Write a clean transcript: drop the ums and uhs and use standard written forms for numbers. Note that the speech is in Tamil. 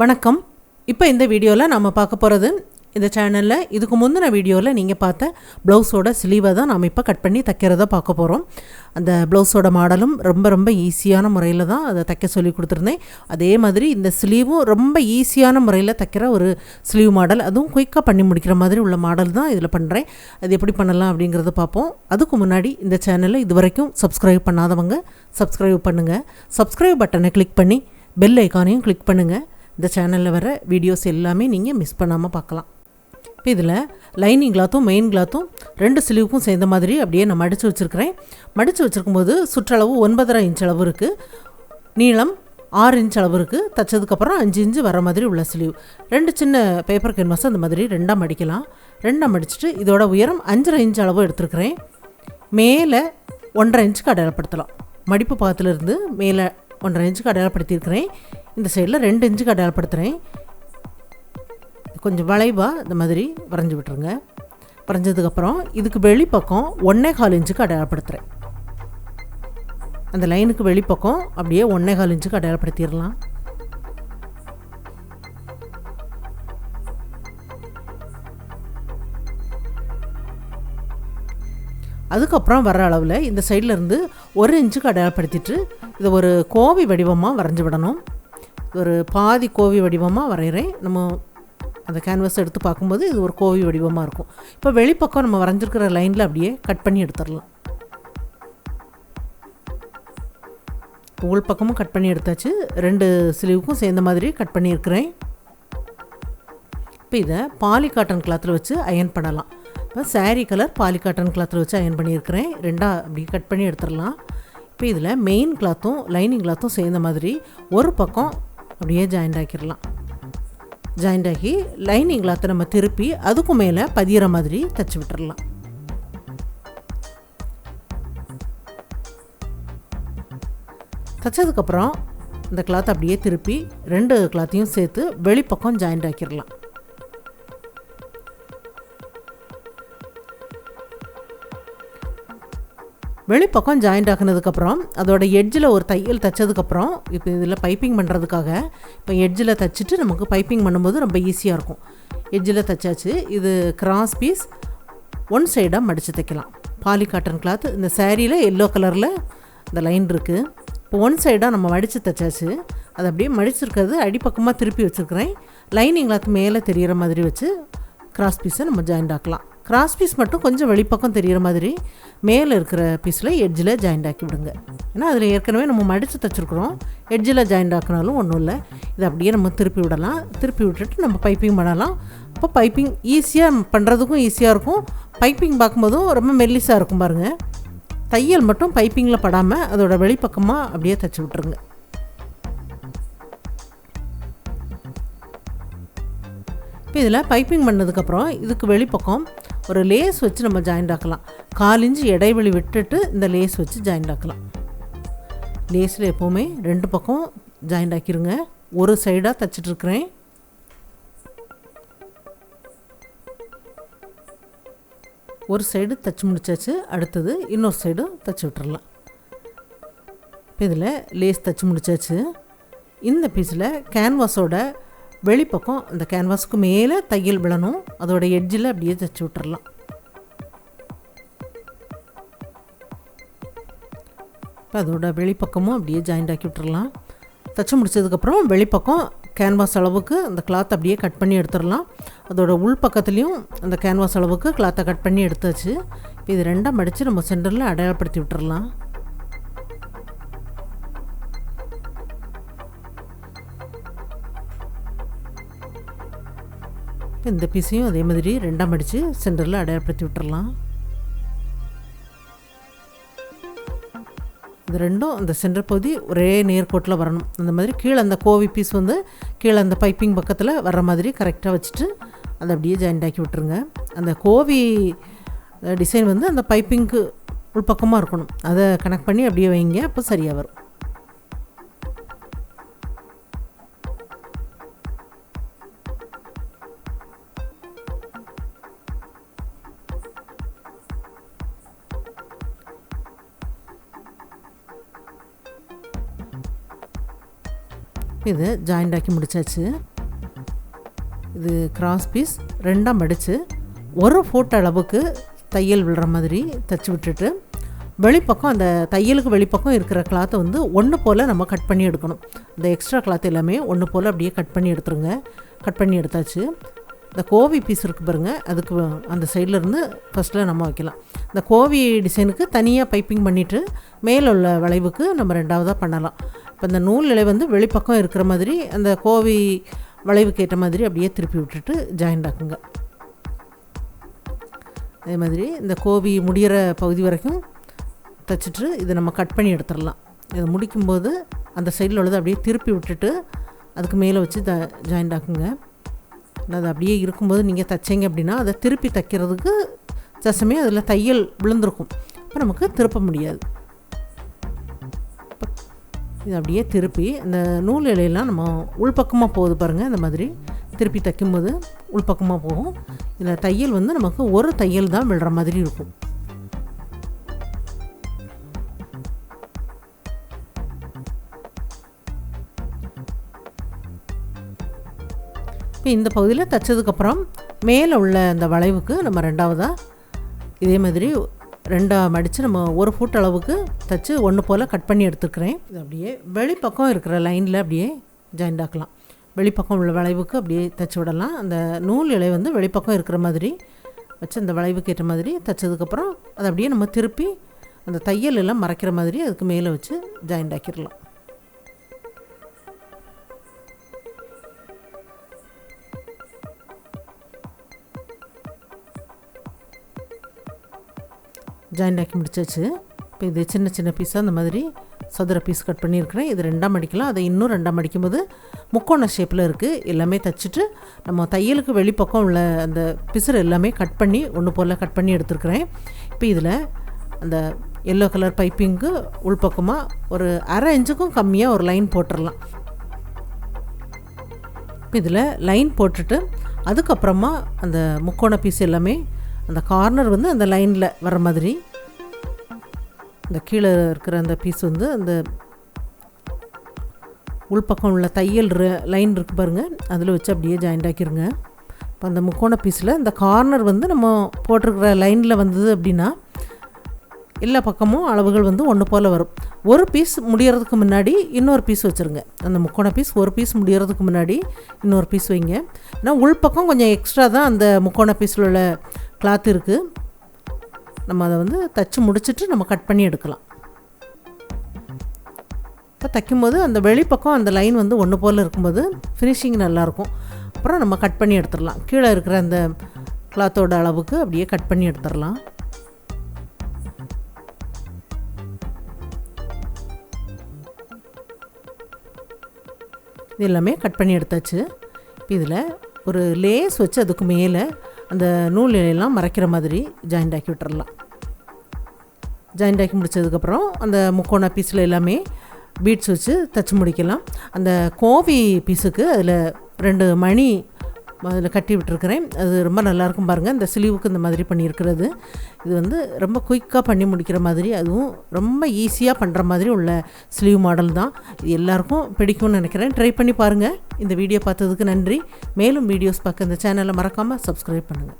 வணக்கம். இப்போ இந்த வீடியோவில் நம்ம பார்க்க போகிறது, இந்த சேனலில் இதுக்கு முந்தின வீடியோவில் நீங்கள் பார்த்த ப்ளவுஸோட ஸ்லீவை தான் நாம் இப்போ கட் பண்ணி தைக்கிறத பார்க்க போகிறோம். அந்த ப்ளவுஸோட மாடலும் ரொம்ப ஈஸியான முறையில் தான் அதை தைக்க சொல்லி கொடுத்துருந்தேன். அதே மாதிரி இந்த ஸ்லீவும் ரொம்ப ஈஸியான முறையில் தைக்கிற ஒரு ஸ்லீவ் மாடல், அதுவும் குயிக்காக பண்ணி முடிக்கிற மாதிரி உள்ள மாடல் தான் இதில் பண்ணுறேன். அது எப்படி பண்ணலாம் அப்படிங்கிறத பார்ப்போம். அதுக்கு முன்னாடி இந்த சேனலில் இது வரைக்கும் சப்ஸ்கிரைப் பண்ணாதவங்க சப்ஸ்கிரைப் பண்ணுங்கள். சப்ஸ்கிரைப் பட்டனை கிளிக் பண்ணி பெல் ஐக்கானையும் கிளிக் பண்ணுங்கள். இந்த சேனலில் வர வீடியோஸ் எல்லாமே நீங்கள் மிஸ் பண்ணாமல் பார்க்கலாம். இப்போ இதில் லைனிங் கிளாத்தும் மெயின் கிளாத்தும் ரெண்டு ஸ்லீவுக்கும் சேர்ந்த மாதிரி அப்படியே நான் மடித்து வச்சுருக்கிறேன். மடித்து வச்சுருக்கும்போது சுற்றளவு 9.5 இன்ச் அளவு இருக்குது, நீளம் 6 இன்ச் அளவு இருக்குது. தைச்சதுக்கப்புறம் 5 இன்ச்சு வர மாதிரி உள்ள ஸ்லீவ். ரெண்டு சின்ன பேப்பர் கேன்வாஸ் அந்த மாதிரி ரெண்டாக மடிக்கலாம். ரெண்டாக மடிச்சுட்டு இதோட உயரம் 5.5 இன்ச் அளவு எடுத்துருக்கிறேன். மேலே 1.5 இன்ச்சுக்கு அடையாளப்படுத்தலாம். மடிப்பு பாகத்திலிருந்து மேலே 1.5 இன்ச்சுக்கு அடையாளப்படுத்தியிருக்கிறேன். இந்த சைடில் 2 இன்ச்சுக்கு அடையாளப்படுத்துகிறேன். கொஞ்சம் வளைவாக இந்த மாதிரி வரைஞ்சி விட்டுருங்க. வரைஞ்சதுக்கப்புறம் இதுக்கு வெளிப்பக்கம் 1.25 இன்ச்சுக்கு அடையாளப்படுத்துகிறேன். அந்த லைனுக்கு வெளிப்பக்கம் அப்படியே 1.25 இன்ச்சுக்கு அடையாளப்படுத்திடலாம். அதுக்கப்புறம் வர அளவில் இந்த சைடில் இருந்து 1 இன்ச்சுக்கு அடையாளப்படுத்திட்டு இதை ஒரு கோவி வடிவமாக வரைஞ்சி விடணும். ஒரு பாதி கோவி வடிவமாக வரைகிறேன். நம்ம அந்த கேன்வாஸ் எடுத்து பார்க்கும்போது இது ஒரு கோவி வடிவமாக இருக்கும். இப்போ வெளிப்பக்கம் நம்ம வரைஞ்சிருக்கிற லைனில் அப்படியே கட் பண்ணி எடுத்துடலாம். உள் பக்கமும் கட் பண்ணி எடுத்தாச்சு. ரெண்டு ஸ்லீவுக்கும் சேர்ந்த மாதிரி கட் பண்ணியிருக்கிறேன். இப்போ இதை பாலி காட்டன் கிளாத்தில் வச்சு அயன் பண்ணலாம். இப்போ சாரீ கலர் பாலி காட்டன் கிளாத்தில் வச்சு அயன் பண்ணியிருக்கிறேன். ரெண்டாக அப்படி கட் பண்ணி எடுத்துடலாம். இப்போ இதில் மெயின் கிளாத்தும் லைனிங் கிளாத்தும் சேர்ந்த மாதிரி ஒரு பக்கம் அப்படியே ஜாயிண்ட் ஆக்கிடலாம். ஜாயிண்ட் ஆகி லைனிங் கிளாத்தை நம்ம திருப்பி அதுக்கு மேலே பதிகிற மாதிரி தைச்சி விட்டுடலாம். தைச்சதுக்கப்புறம் இந்த கிளாத்தை அப்படியே திருப்பி ரெண்டு கிளாத்தையும் சேர்த்து வெளிப்பக்கம் ஜாயிண்ட் ஆக்கிடலாம். வெளிப்பக்கம் ஜாயிண்ட் ஆக்கினதுக்கப்புறம் அதோட எட்ஜில் ஒரு தையல் தைச்சதுக்கப்புறம் இப்போ இதில் பைப்பிங் பண்ணுறதுக்காக இப்போ எட்ஜில் தைச்சிட்டு நமக்கு பைப்பிங் பண்ணும்போது ரொம்ப ஈஸியாக இருக்கும். எட்ஜில் தைச்சாச்சு. இது கிராஸ் பீஸ் ஒன் சைடாக மடித்து தைக்கலாம். பாலி காட்டன் கிளாத் இந்த சாரியில் எல்லோ கலரில் இந்த லைன் இருக்குது. இப்போ ஒன் சைடாக நம்ம மடித்து தைச்சாச்சு. அதை அப்படியே மடிச்சிருக்கிறது அடிப்பக்கமாக திருப்பி வச்சுருக்கிறேன். லைனிங் கிளாத் மேலே தெரிகிற மாதிரி வச்சு கிராஸ் பீஸை நம்ம ஜாயிண்ட் ஆக்கலாம். கிராஸ் பீஸ் மட்டும் கொஞ்சம் வெளிப்பக்கம் தெரிகிற மாதிரி மேலே இருக்கிற பீஸில் எட்ஜில் ஜாயிண்ட் ஆக்கி விடுங்க. ஏன்னா அதில் ஏற்கனவே நம்ம மடித்து தைச்சிருக்கிறோம். எட்ஜில் ஜாயிண்ட் ஆக்கினாலும் ஒன்றும் இல்லை. இதை அப்படியே நம்ம திருப்பி விடலாம். திருப்பி விட்டுட்டு நம்ம பைப்பிங் பண்ணலாம். அப்போ பைப்பிங் ஈஸியாக பண்ணுறதுக்கும் ஈஸியாக இருக்கும். பைப்பிங் பார்க்கும்போதும் ரொம்ப மெல்லிஸாக இருக்கும் பாருங்கள். தையல் மட்டும் பைப்பிங்கில் படாமல் அதோட வெளிப்பக்கமாக அப்படியே தைச்சி விட்டுருங்க. இப்போ இதில் பைப்பிங் பண்ணதுக்கப்புறம் இதுக்கு வெளிப்பக்கம் ஒரு லேஸ் வச்சு நம்ம ஜாயிண்ட் ஆக்கலாம். 4 இன்ச்சு இடைவெளி விட்டுட்டு இந்த லேஸ் வச்சு ஜாயிண்ட் ஆக்கலாம். லேஸில் எப்போவுமே ரெண்டு பக்கம் ஜாயிண்ட் ஆக்கிருங்க. ஒரு சைடாக தைச்சிட்ருக்கிறேன். ஒரு சைடு தைச்சி முடிச்சாச்சு. அடுத்தது இன்னொரு சைடும் தைச்சி விட்டுறலாம். இப்போ இதில் லேஸ் தைச்சி முடிச்சாச்சு. இந்த பீஸில் கேன்வாஸோட வெளிப்பக்கம் அந்த கேன்வாஸுக்கு மேலே தையல் விழணும். அதோட எட்ஜில் அப்படியே தைச்சி விட்டுறலாம். இப்போ அதோட வெளிப்பக்கமும் அப்படியே ஜாயிண்ட் ஆக்கி விட்டுறலாம். தைச்சி முடிச்சதுக்கப்புறம் வெளிப்பக்கம் கேன்வாஸ் அளவுக்கு அந்த கிளாத் அப்படியே கட் பண்ணி எடுத்துடலாம். அதோட உள் பக்கத்துலேயும் அந்த கேன்வாஸ் அளவுக்கு கிளாத்தை கட் பண்ணி எடுத்தாச்சு. இப்போ இது ரெண்டாக மடித்து நம்ம சென்டரில் அடையாளப்படுத்தி விட்டுறலாம். இந்த பீஸையும் அதே மாதிரி ரெண்டாக மடித்து சென்டரில் அடையாளப்படுத்தி விட்டுறலாம். இது ரெண்டும் அந்த சென்டர் பகுதி ஒரே நேர்கோட்டில் வரணும். அந்த மாதிரி கீழே அந்த கோவி பீஸ் வந்து கீழே அந்த பைப்பிங் பக்கத்தில் வர்ற மாதிரி கரெக்டாக வச்சுட்டு அதை அப்படியே ஜாயிண்ட் ஆக்கி விட்டுருங்க. அந்த கோவி டிசைன் வந்து அந்த பைப்பிங்க்கு உள்பக்கமாக இருக்கணும். அதை கனெக்ட் பண்ணி அப்படியே வைங்க. அப்போ சரியாக வரும். இது ஜாயிண்ட் ஆக்கி முடிச்சாச்சு. இது கிராஸ் பீஸ் 2ஆக மடித்து 1 ஃபுட் அளவுக்கு தையல் விடுற மாதிரி தைச்சி விட்டுட்டு வெளிப்பக்கம் அந்த தையலுக்கு வெளிப்பக்கம் இருக்கிற கிளாத்தை வந்து ஒன்று போல் நம்ம கட் பண்ணி எடுக்கணும். இந்த எக்ஸ்ட்ரா கிளாத் எல்லாமே ஒன்று போல் அப்படியே கட் பண்ணி எடுத்துருங்க. கட் பண்ணி எடுத்தாச்சு. இந்த கோவி பீஸ் இருக்குது பாருங்கள், அதுக்கு அந்த சைட்லேருந்து ஃபஸ்ட்டில் நம்ம வைக்கலாம். இந்த கோவி டிசைனுக்கு தனியாக பைப்பிங் பண்ணிவிட்டு மேலே உள்ள வளைவுக்கு நம்ம 2ஆவதாக பண்ணலாம். இப்போ இந்த நூல் இழை வந்து வெளிப்பக்கம் இருக்கிற மாதிரி அந்த கோவி வளைவுக்கு ஏற்ற மாதிரி அப்படியே திருப்பி விட்டுட்டு ஜாயிண்ட் ஆக்குங்க. அதே மாதிரி இந்த கோவி முடிகிற பகுதி வரைக்கும் தைச்சிட்டு இதை நம்ம கட் பண்ணி எடுத்துடலாம். இதை முடிக்கும்போது அந்த சைடில் உள்ளதை அப்படியே திருப்பி விட்டுட்டு அதுக்கு மேலே வச்சு ஜாயிண்ட் ஆக்குங்க. அது அப்படியே இருக்கும்போது நீங்கள் தைச்சிங்க அப்படின்னா அதை திருப்பி தைக்கிறதுக்கு சசமே அதில் தையல் விழுந்திருக்கும். அப்போ நமக்கு திருப்ப முடியாது. இது அப்படியே திருப்பி அந்த நூல் இலையெல்லாம் நம்ம உள்பக்கமாக போகுது பாருங்கள். இந்த மாதிரி திருப்பி தைக்கும்போது உள்பக்கமாக போகும். இதில் தையல் வந்து நமக்கு ஒரு தையல் தான் விழுற மாதிரி இருக்கும். இப்போ இந்த பகுதியில் தைச்சதுக்கப்புறம் மேலே உள்ள அந்த வளைவுக்கு நம்ம 2ஆவதாக இதே மாதிரி 2ஆக மடித்து நம்ம 1 ஃபுட் அளவுக்கு தைச்சி ஒன்று போல் கட் பண்ணி எடுத்துக்கிறேன். இது அப்படியே வெளிப்பக்கம் இருக்கிற லைனில் அப்படியே ஜாயிண்ட் ஆக்கலாம். வெளிப்பக்கம் உள்ள வளைவுக்கு அப்படியே தைச்சி விடலாம். அந்த நூல் இழை வந்து வெளிப்பக்கம் இருக்கிற மாதிரி வச்சு அந்த வளைவுக்கு ஏற்ற மாதிரி தைச்சதுக்கப்புறம் அதை அப்படியே நம்ம திருப்பி அந்த தையல் எல்லாம் மறைக்கிற மாதிரி அதுக்கு மேலே வச்சு ஜாயிண்ட் ஆக்கிடலாம். ஜாயிண்ட் ஆக்கி முடிச்சாச்சு. இப்போ இது சின்ன சின்ன பீஸாக அந்த மாதிரி சதுர பீஸ் கட் பண்ணியிருக்கிறேன். இது 2ஆக மடிக்கலாம். அதை இன்னும் 2ஆக மடிக்கும்போது முக்கோண ஷேப்பில் இருக்குது. எல்லாமே தைச்சிட்டு நம்ம தையலுக்கு வெளிப்பக்கம் உள்ள அந்த பிசுறு எல்லாமே கட் பண்ணி ஒன்று போல் கட் பண்ணி எடுத்துருக்கிறேன். இப்போ இதில் அந்த எல்லோ கலர் பைப்பிங்க்கு உள்பக்கமாக ஒரு 1/2 இன்ச்சுக்கும் கம்மியாக ஒரு லைன் போட்டுடலாம். இப்போ இதில் லைன் போட்டுட்டு அதுக்கப்புறமா அந்த முக்கோண பீஸ் எல்லாமே அந்த கார்னர் வந்து அந்த லைனில் வர மாதிரி இந்த கீழே இருக்கிற அந்த பீஸ் வந்து அந்த உள்பக்கம் உள்ள தையல் லைன் இருக்குது பாருங்கள், அதில் வச்சு அப்படியே ஜாயிண்ட் ஆக்கிடுங்க. இப்போ அந்த முக்கோண பீஸில் இந்த கார்னர் வந்து நம்ம போட்டிருக்கிற லைனில் வந்தது அப்படின்னா எல்லா பக்கமும் அளவுகள் வந்து ஒன்று போல் வரும். ஒரு பீஸ் முடியறதுக்கு முன்னாடி இன்னொரு பீஸ் வச்சுருங்க. அந்த முக்கோண பீஸ் ஒரு பீஸ் முடியறதுக்கு முன்னாடி இன்னொரு பீஸ் வைங்க. ஏன்னா உள்பக்கம் கொஞ்சம் எக்ஸ்ட்ரா தான் அந்த முக்கோண பீஸில் உள்ள கிளாத் இருக்குது. நம்ம அதை வந்து தைச்சி முடிச்சுட்டு நம்ம கட் பண்ணி எடுக்கலாம். இப்போ தைக்கும்போது அந்த வெளிப்பக்கம் அந்த லைன் வந்து ஒன்று போல் இருக்கும்போது ஃபினிஷிங் நல்லாயிருக்கும். அப்புறம் நம்ம கட் பண்ணி எடுத்துடலாம். கீழே இருக்கிற அந்த கிளாத்தோட அளவுக்கு அப்படியே கட் பண்ணி எடுத்துடலாம். இது எல்லாமே கட் பண்ணி எடுத்தாச்சு. இப்போ இதில் ஒரு லேஸ் வச்சு அதுக்கு மேலே அந்த நூல் இலையெல்லாம் மறைக்கிற மாதிரி ஜாயிண்ட் ஆக்கி விட்டுறலாம். ஜாயிண்ட் ஆக்கி முடித்ததுக்கப்புறம் அந்த முக்கோண பீஸில் எல்லாமே பீட்ஸ் வச்சு தைச்சி முடிக்கலாம். அந்த கோவி பீஸுக்கு அதில் 2 மணி அதில் கட்டி விட்டுருக்கிறேன். அது ரொம்ப நல்லாயிருக்கும் பாருங்கள். இந்த ஸ்லீவுக்கு இந்த மாதிரி பண்ணியிருக்கிறது இது வந்து ரொம்ப குயிக்காக பண்ணி முடிக்கிற மாதிரி, அதுவும் ரொம்ப ஈஸியாக பண்ணுற மாதிரி உள்ள ஸ்லீவ் மாடல் தான். இது எல்லாருக்கும் பிடிக்கும்னு நினைக்கிறேன். ட்ரை பண்ணி பாருங்கள். இந்த வீடியோ பார்த்ததுக்கு நன்றி. மேலும் வீடியோஸ் பார்க்க இந்த சேனலை மறக்காமல் சப்ஸ்கிரைப் பண்ணுங்கள்.